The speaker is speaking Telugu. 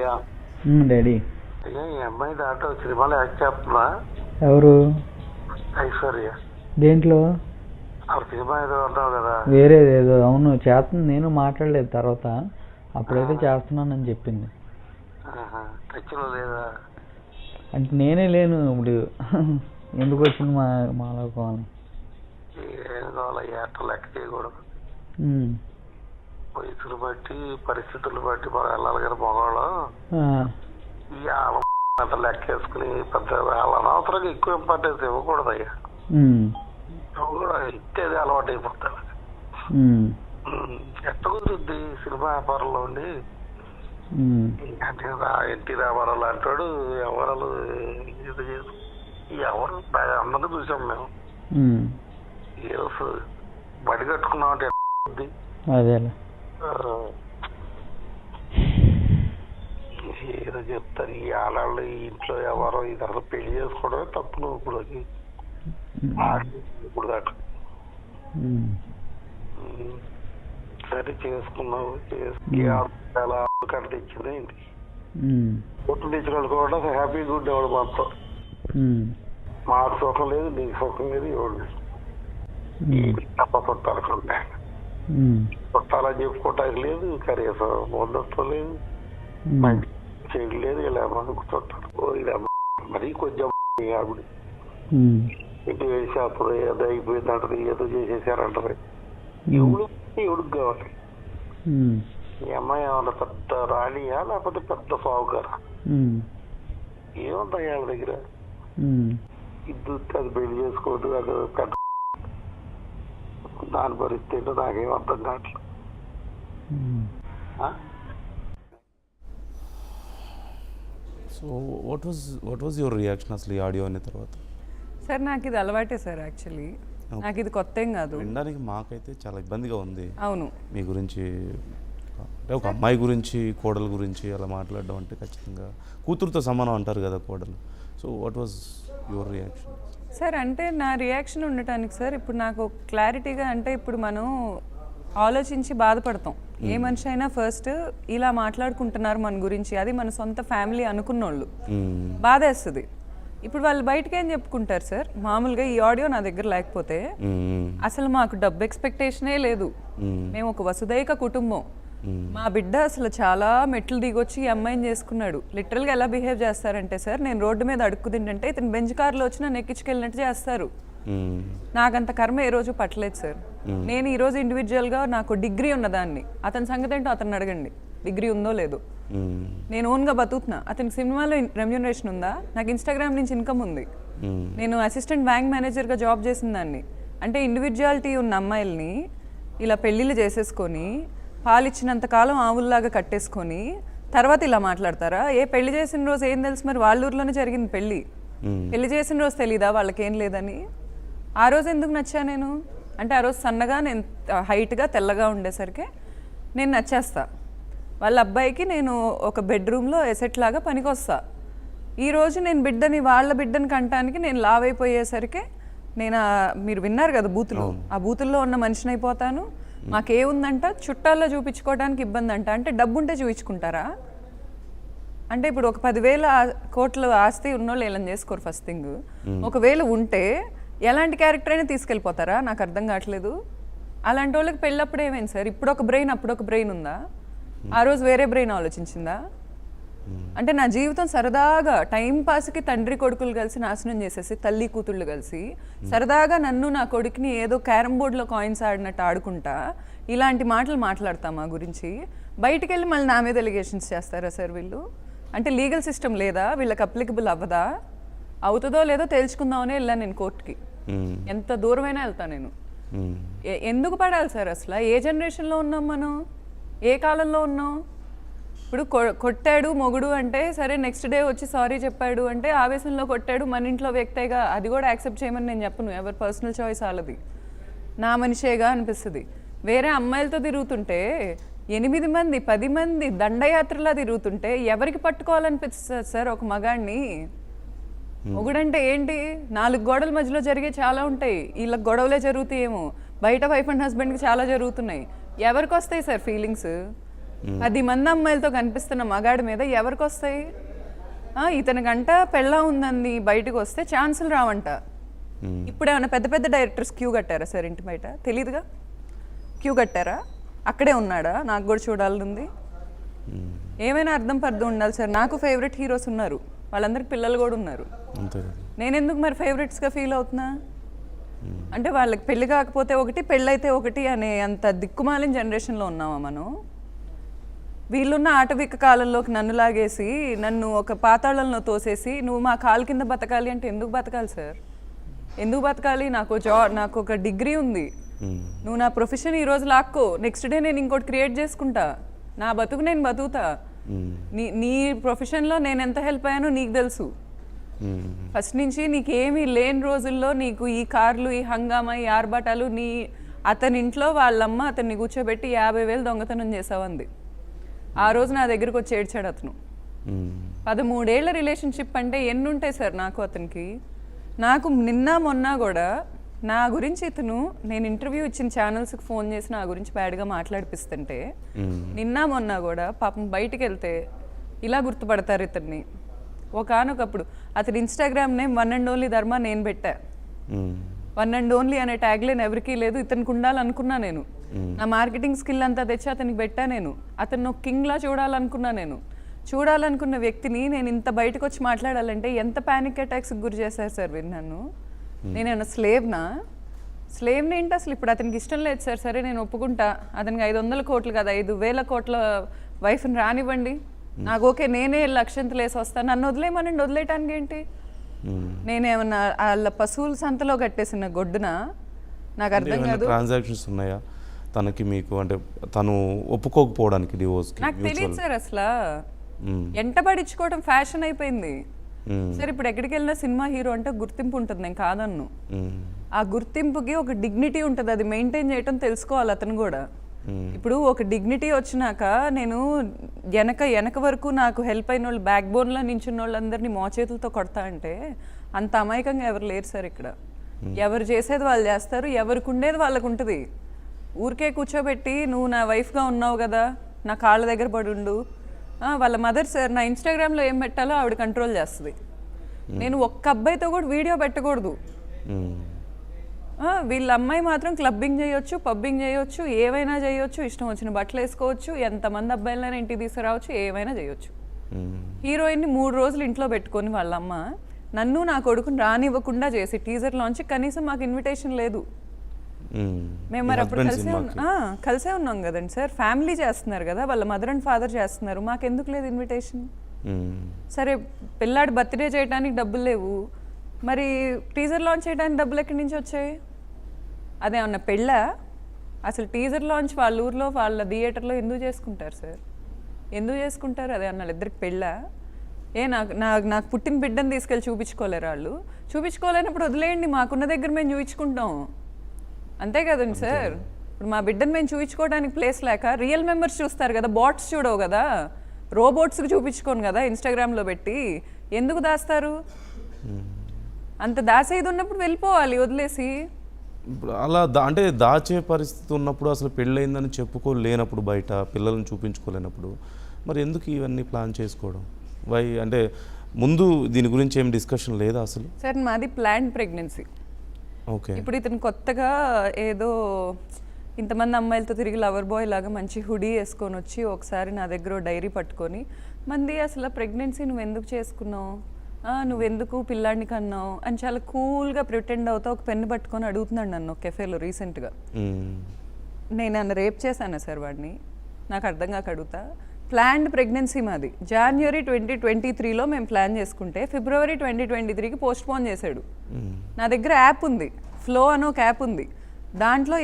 అయ్యా డాడీ. అయ్యా ఈ అమ్మాయి దాంట్లో సినిమాలో యాక్ట్ చేస్తున్నా. ఎవరు? ఐశ్వర్య. దేంట్లో? ఆవిడ సినిమా ఏదో అంటావు కదా. వేరేది ఏదో. అవును చేస్తుంది, నేను మాట్లాడలేదు తర్వాత. అప్పుడైతే చేస్తున్నానని చెప్పింది. టచ్లో లేదా? అంటే నేనే లేను ఇప్పుడు. ఎందుకు వచ్చింది మాలో కావాలి. ఏం కావాలయ్యా అట్లా లెక్క చేయకూడదు. వయసులు బట్టి పరిస్థితులు బట్టి మనం వెళ్ళాలి కదా మగవాళ్ళం. ఈ ఆలం అట్లా లెక్క వేసుకుని పెద్ద వాళ్ళ అనవసరంగా ఎక్కువ ఇంపార్టెన్స్ ఇవ్వకూడదు అయ్యా. కూడా ఇచ్చేది అలవాటు అయిపోతాడు. ఎట్ట కుదురుద్ది సినిమా వ్యాపారంలో ఉండి. అంటే ఎన్టీ రామారావు లాంటి ఎవరు ఎవరు అందరినీ చూసాం మేము. ఏదో బడి కట్టుకున్నాం అంటే ఏదో చెప్తారు ఈ ఆడాళ్ళు ఇంట్లో ఎవరో ఇది అసలు పెళ్లి చేసుకోవడమే తప్పు. నువ్వు ఇప్పుడు ఇప్పుడు దాకా సరే చేసుకున్నావు. చాలా కట్ట తెచ్చింది ఏంటి కొట్టు తెచ్చిన కూడా హ్యాపీగా ఉండేవాడు మాత్రం. మాకు సుఖం లేదు, నీకు సుఖం లేదు. ఎవడు తప్ప చుట్టాలకుంటే చుట్టాలని చెప్పుకోవటానికి లేదు, కనీసం బంధుత్వం లేదు, మంచి చెడు లేదు. ఇలా చుట్టాలు ఇలా మరీ కొంచెం ఆవిడ ఇంటి వేసి అప్పుడు ఏదో అయిపోయిందంటది, ఏదో చేసేసారంటది. ఎవడికి కావాలి? ఈ అమ్మాయి ఏమన్నా పెద్ద రాణియా లేకపోతే పెద్ద సాగుకారా? ఏముంది వాళ్ళ దగ్గర? ఇద్దరు అది పెళ్లి చేసుకోవద్దు, అది పెద్ద దాని పరిస్థితి ఏంటో నాకేం అర్థం కావట్లేదు. So what was your reaction అసలు ఈ ఆడియో అనే తర్వాత? సార్ నాకు ఇది అలవాటే సార్. యాక్చువల్లీ నాకు ఇది కొత్త ఏం కాదు. వినడానికి మాకైతే చాలా ఇబ్బందిగా ఉంది. అవును, మీ గురించి అంటే ఒక అమ్మాయి గురించి కోడలు గురించి అలా మాట్లాడడం అంటే ఖచ్చితంగా కూతురుతో సమానం అంటారు కదా కోడలు. So what was your reaction? Sir అంటే నా రియాక్షన్ ఉండటానికి సార్ ఇప్పుడు నాకు క్లారిటీగా అంటే ఇప్పుడు మనం ఆలోచించి బాధపడతాం. ఏ మనిషి అయినా ఫస్ట్ ఇలా మాట్లాడుకుంటున్నారు మన గురించి, అది మన సొంత ఫ్యామిలీ అనుకున్నోళ్ళు, బాధేస్తుంది. ఇప్పుడు వాళ్ళు బయటకు ఏం చెప్పుకుంటారు సార్? మామూలుగా ఈ ఆడియో నా దగ్గర లేకపోతే అసలు మాకు డబ్బు ఎక్స్పెక్టేషనే లేదు, మేము ఒక వసుదైక కుటుంబం, మా బిడ్డ అసలు చాలా మెట్లు దిగొచ్చి ఈ అమ్మాయిని చేసుకున్నాడు. లిటరల్గా ఎలా బిహేవ్ చేస్తారంటే సార్, నేను రోడ్డు మీద అడుక్కు తింటే ఇతను బెంచ్ కార్లో వచ్చి నన్ను ఎక్కించుకెళ్ళినట్టు చేస్తారు. నాకంత కర్మ ఏ రోజు పట్టలేదు సార్. నేను ఈరోజు ఇండివిజువల్గా నాకు డిగ్రీ ఉన్నదాన్ని, అతని సంగతి ఏంటో అతను అడగండి, డిగ్రీ ఉందో లేదో. నేను ఓన్గా బతుకుతున్నా. అతనికి సినిమాలో రెమ్యూనరేషన్ ఉందా? నాకు ఇన్స్టాగ్రామ్ నుంచి ఇన్కమ్ ఉంది. నేను అసిస్టెంట్ బ్యాంక్ మేనేజర్గా జాబ్ చేసిన దాన్ని. అంటే ఇండివిజువాలిటీ ఉన్న అమ్మాయిల్ని ఇలా పెళ్ళిళ్ళు చేసేసుకొని పాలిచ్చినంత కాలం ఆవుల్లాగా కట్టేసుకొని తర్వాత ఇలా మాట్లాడతారా? ఏ పెళ్లి చేసిన రోజు ఏం తెలుసు మరి? వాళ్ళ ఊర్లోనే జరిగింది పెళ్ళి. పెళ్లి చేసిన రోజు తెలీదా వాళ్ళకేం లేదని? ఆ రోజు ఎందుకు నచ్చా నేను అంటే, ఆ రోజు సన్నగా నేను హైట్గా తెల్లగా ఉండేసరికి నేను నచ్చేస్తా. వాళ్ళ అబ్బాయికి నేను ఒక బెడ్రూమ్లో ఎసెట్ లాగా పనికొస్తా. ఈరోజు నేను బిడ్డని వాళ్ళ బిడ్డని కంటానికి నేను లావ్ అయిపోయేసరికి నేను మీరు విన్నారు కదా బూతులు, ఆ బూతుల్లో ఉన్న మనిషిని అయిపోతాను. మాకేముందంట చుట్టాల్లో చూపించుకోవడానికి ఇబ్బంది అంట. అంటే డబ్బు ఉంటే చూపించుకుంటారా? అంటే ఇప్పుడు ఒక 10,000 కోట్ల ఆస్తి ఉన్నోళ్ళు ఏం చేసుకోరు ఫస్ట్ థింగ్. ఒకవేళ ఉంటే ఎలాంటి క్యారెక్టర్ అయినా తీసుకెళ్ళిపోతారా? నాకు అర్థం కావట్లేదు. అలాంటి వాళ్ళకి పెళ్ళప్పుడు ఏమైంది సార్? ఇప్పుడు ఒక బ్రెయిన్ అప్పుడు ఒక బ్రెయిన్ ఉందా? ఆ రోజు వేరే బ్రెయిన్ ఆలోచించిందా? అంటే నా జీవితం సరదాగా టైం పాస్కి తండ్రి కొడుకులు కలిసి నాశనం చేసేసి, తల్లి కూతుళ్ళు కలిసి సరదాగా నన్ను నా కొడుకుని ఏదో క్యారమ్ బోర్డులో కాయిన్స్ ఆడినట్టు ఆడుకుంటా ఇలాంటి మాటలు మాట్లాడతాం మా గురించి. బయటికి వెళ్ళి మళ్ళీ నా మీద ఎలిగేషన్స్ చేస్తారా సార్ వీళ్ళు? అంటే లీగల్ సిస్టమ్ లేదా? వీళ్ళకి అప్లికబుల్ అవ్వదా? అవుతుందో లేదో తెలుసుకుందామనే వెళ్ళాను నేను కోర్టుకి. ఎంత దూరమైనా వెళ్తా నేను. ఎందుకు పడాలి సార్ అసలు? ఏ జనరేషన్లో ఉన్నాం మనం? ఏ కాలంలో ఉన్నాం? ఇప్పుడు కొట్టాడు మొగుడు అంటే సరే, నెక్స్ట్ డే వచ్చి సారీ చెప్పాడు అంటే ఆవేశంలో కొట్టాడు, మన ఇంట్లో వ్యక్తేగా, అది కూడా యాక్సెప్ట్ చేయమని నేను చెప్పను. ఎవరి పర్సనల్ చాయిస్ వాళ్ళది. నా మనిషేగా అనిపిస్తుంది. వేరే అమ్మాయిలతో తిరుగుతుంటే 8 మంది 10 మంది దండయాత్రలా తిరుగుతుంటే ఎవరికి పట్టుకోవాలనిపిస్తుంది సార్ ఒక మగాడిని? మొగుడంటే ఏంటి? 4 గోడల మధ్యలో జరిగే చాలా ఉంటాయి. వీళ్ళకి గొడవలే జరుగుతాయేమో, బయట వైఫ్ అండ్ హస్బెండ్కి చాలా జరుగుతున్నాయి. ఎవరికి వస్తాయి సార్ ఫీలింగ్స్? 10 మంది అమ్మాయిలతో కనిపిస్తున్న మగాడి మీద ఎవరికి వస్తాయి? ఇతనికంట పెళ్ళా ఉందని బయటకు వస్తే ఛాన్సులు రావంట. ఇప్పుడు ఏమైనా పెద్ద పెద్ద డైరెక్టర్స్ క్యూ కట్టారా సార్ ఇంటి బయట? తెలీదుగా. క్యూ కట్టారా? అక్కడే ఉన్నాడా? నాకు కూడా చూడాలనుంది. ఏమైనా అర్థం పర్థం ఉండాలి సార్. నాకు ఫేవరెట్ హీరోస్ ఉన్నారు, వాళ్ళందరికి పిల్లలు కూడా ఉన్నారు. నేను ఎందుకు మరి ఫేవరెట్స్గా ఫీల్ అవుతున్నా? అంటే వాళ్ళకి పెళ్లి కాకపోతే ఒకటి, పెళ్ళైతే ఒకటి అనే అంత దిక్కుమాలిన జనరేషన్లో ఉన్నామా మనం? వీళ్ళున్న ఆటవిక కాలంలోకి నన్ను లాగేసి, నన్ను ఒక పాతాళంలో తోసేసి, నువ్వు మా కాలు కింద బతకాలి అంటే ఎందుకు బతకాలి సార్? ఎందుకు బతకాలి? నాకు ఒక డిగ్రీ ఉంది. నువ్వు నా ప్రొఫెషన్ ఈరోజు లాక్కో, నెక్స్ట్ డే నేను ఇంకోటి క్రియేట్ చేసుకుంటా. నా బతుకు నేను బతుకుతా. నీ ప్రొఫెషన్లో నేను ఎంత హెల్ప్ అయ్యానో నీకు తెలుసు. ఫస్ట్ నుంచి నీకేమీ లేని రోజుల్లో నీకు ఈ కార్లు, ఈ హంగామా, ఈ ఆర్భాటాలు, అతని ఇంట్లో వాళ్ళమ్మ అతన్ని కూర్చోబెట్టి 50,000 దొంగతనం చేసావంది. ఆ రోజు నా దగ్గరకు వచ్చి ఏడ్చాడు అతను. 13 ఏళ్ల రిలేషన్షిప్ అంటే ఎన్ని ఉంటాయి సార్ నాకు అతనికి? నాకు నిన్న మొన్న కూడా నా గురించి ఇతను, నేను ఇంటర్వ్యూ ఇచ్చిన ఛానల్స్కి ఫోన్ చేసి నా గురించి బ్యాడ్గా మాట్లాడిపిస్తుంటే, నిన్న మొన్న కూడా పాపం బయటికి వెళ్తే ఇలా గుర్తుపడతారు ఇతన్ని. ఒకనొకప్పుడు అతని Instagram name one and only ధర్మ నేను పెట్టా. వన్ అండ్ ఓన్లీ అనే ట్యాగ్ లైన్ ఎవరికీ లేదు, ఇతనికి ఉండాలనుకున్నా నేను. నా మార్కెటింగ్ స్కిల్ అంతా తెచ్చి అతనికి పెట్టా నేను. అతను కింగ్లా చూడాలనుకున్నా నేను. చూడాలనుకున్న వ్యక్తిని నేను ఇంత బయటకు వచ్చి మాట్లాడాలంటే ఎంత ప్యానిక్ అటాక్స్కి గురి చేశారు సార్ మీరు నన్ను? నేనేమన్నా స్లేవ్ని ఏంటి అసలు? ఇప్పుడు అతనికి ఇష్టం లేదు సార్, సరే నేను ఒప్పుకుంటా. అతనికి 500 కోట్లు కదా, 5,000 కోట్ల వైఫ్ని రానివ్వండి, నాకు ఓకే, నేనే లక్షంతలు వేసి వస్తాను, నన్ను వదిలేయమనండి. వదిలేయటానికి ఏంటి? నేనేమన్నా వాళ్ళ పశువుల సంతలో కట్టేసిన గొడ్డున? నాకు అర్థం కాదు. ట్రాన్సాక్షన్స్ ఉన్నాయా తనకి మీకు? అంటే తను ఒప్పుకోకపోవడానికి డివోర్స్కి? నాకు తెలియదు సార్. అసలు ఎంటబడించుకోవడం ఫ్యాషన్ అయిపోయింది సార్. ఇప్పుడు ఎక్కడికి వెళ్ళినా సినిమా హీరో అంటే గుర్తింపు ఉంటుంది, నేను కాదన్ను. ఆ గుర్తింపుకి ఒక డిగ్నిటీ ఉంటుంది, అది మెయింటైన్ చేయటం తెలుసుకోవాలి అతను కూడా. ఇప్పుడు ఒక డిగ్నిటీ వచ్చినాక నేను వెనక వరకు నాకు హెల్ప్ అయిన వాళ్ళు, బ్యాక్ బోన్లో నించున్న వాళ్ళందరినీ మోచేతులతో కొడతా అంటే అంత అమాయకంగా ఎవరు లేరు సార్ ఇక్కడ. ఎవరు చేసేది వాళ్ళు చేస్తారు, ఎవరికి ఉండేది వాళ్ళకు ఉంటుంది. ఊరికే కూర్చోబెట్టి నువ్వు నా వైఫ్గా ఉన్నావు కదా, నా కాళ్ళ దగ్గర పడుండు. వాళ్ళ మదర్ సార్ నా ఇన్స్టాగ్రామ్లో ఏం పెట్టాలో ఆవిడ కంట్రోల్ చేస్తుంది. నేను ఒక్క అబ్బాయితో కూడా వీడియో పెట్టకూడదు. వీళ్ళ అమ్మాయి మాత్రం క్లబ్బింగ్ చేయొచ్చు, పబ్బింగ్ చేయొచ్చు, ఏవైనా చేయొచ్చు, ఇష్టం వచ్చిన బట్టలు వేసుకోవచ్చు, ఎంతమంది అబ్బాయిలైనా ఇంటికి తీసుకురావచ్చు, ఏమైనా చేయొచ్చు. హీరోయిన్ని 3 రోజులు ఇంట్లో పెట్టుకొని వాళ్ళమ్మ నన్ను నా కొడుకుని రానివ్వకుండా చేసి టీజర్ లాంచ్ కనీసం మాకు ఇన్విటేషన్ లేదు. మేము మరి అప్పుడు కలిసే ఉన్నాం కదండి సార్. ఫ్యామిలీ చేస్తున్నారు కదా, వాళ్ళ మదర్ అండ్ ఫాదర్ చేస్తున్నారు, మాకెందుకు లేదు ఇన్విటేషన్? సరే పిల్లాడి బర్త్డే చేయడానికి డబ్బులు లేవు, మరి టీజర్ లాంచ్ చేయడానికి డబ్బులు ఎక్కడి నుంచి వచ్చాయి? అదేమన్నా పెళ్ళా? అసలు టీజర్ లాంచ్ వాళ్ళ ఊర్లో వాళ్ళ థియేటర్లో ఎందుకు చేసుకుంటారు సార్? ఎందుకు చేసుకుంటారు? అదేమన్నా వాళ్ళిద్దరికి పెళ్ళా? నాకు పుట్టిన బిడ్డను తీసుకెళ్ళి చూపించుకోలేరు వాళ్ళు? చూపించుకోలేనప్పుడు వదిలేయండి, మాకున్న దగ్గర మేము చూపించుకుంటాం, అంతే కదండి సార్. ఇప్పుడు మా బిడ్డను మేము చూపించుకోవడానికి ప్లేస్ లేక రియల్ మెంబర్స్ చూస్తారు కదా, బాట్స్ చూడవు కదా, రోబోట్స్కి చూపించుకోను కదా ఇన్స్టాగ్రామ్లో పెట్టి. ఎందుకు దాస్తారు? అంత దాసేది ఉన్నప్పుడు వెళ్ళిపోవాలి వదిలేసి. అలా అంటే దాచే పరిస్థితి ఉన్నప్పుడు, అసలు పెళ్ళయిందని చెప్పుకోలేనప్పుడు, బయట పిల్లల్ని చూపించుకోలేనప్పుడు మరి ఎందుకు ఇవన్నీ ప్లాన్ చేసుకోవడం? వై అంటే ముందు దీని గురించి ఏం డిస్కషన్ లేదా అసలు? సార్ మాది ప్లాన్డ్ ప్రెగ్నెన్సీ. ఓకే. ఇప్పుడు ఇతను కొత్తగా ఏదో ఇంతమంది అమ్మాయిలతో తిరిగి లవర్ బాయ్ లాగా మంచి హుడీ వేసుకొని వచ్చి ఒకసారి నా దగ్గర డైరీ పట్టుకొని, మంది అసలు ప్రెగ్నెన్సీ నువ్వు ఎందుకు చేసుకున్నావు, నువ్వెందుకు పిల్లాడిని కన్నావు అని చాలా కూల్గా ప్రిటెండ్ అవుతా ఒక పెన్ను పట్టుకొని అడుగుతున్నాడు నన్ను కెఫేలో రీసెంట్గా. నేను నన్ను రేప్ చేశాను సార్ వాడిని, నాకు అర్థం కాక అడుగుతా. ప్లాన్డ్ ప్రెగ్నెన్సీ మాది. జనవరి 2023లో మేము ప్లాన్ చేసుకుంటే ఫిబ్రవరి 2023కి పోస్ట్ పోన్ చేశాడు. నా దగ్గర యాప్ ఉంది, ఫ్లో అని ఒక యాప్ ఉంది, దాంట్లో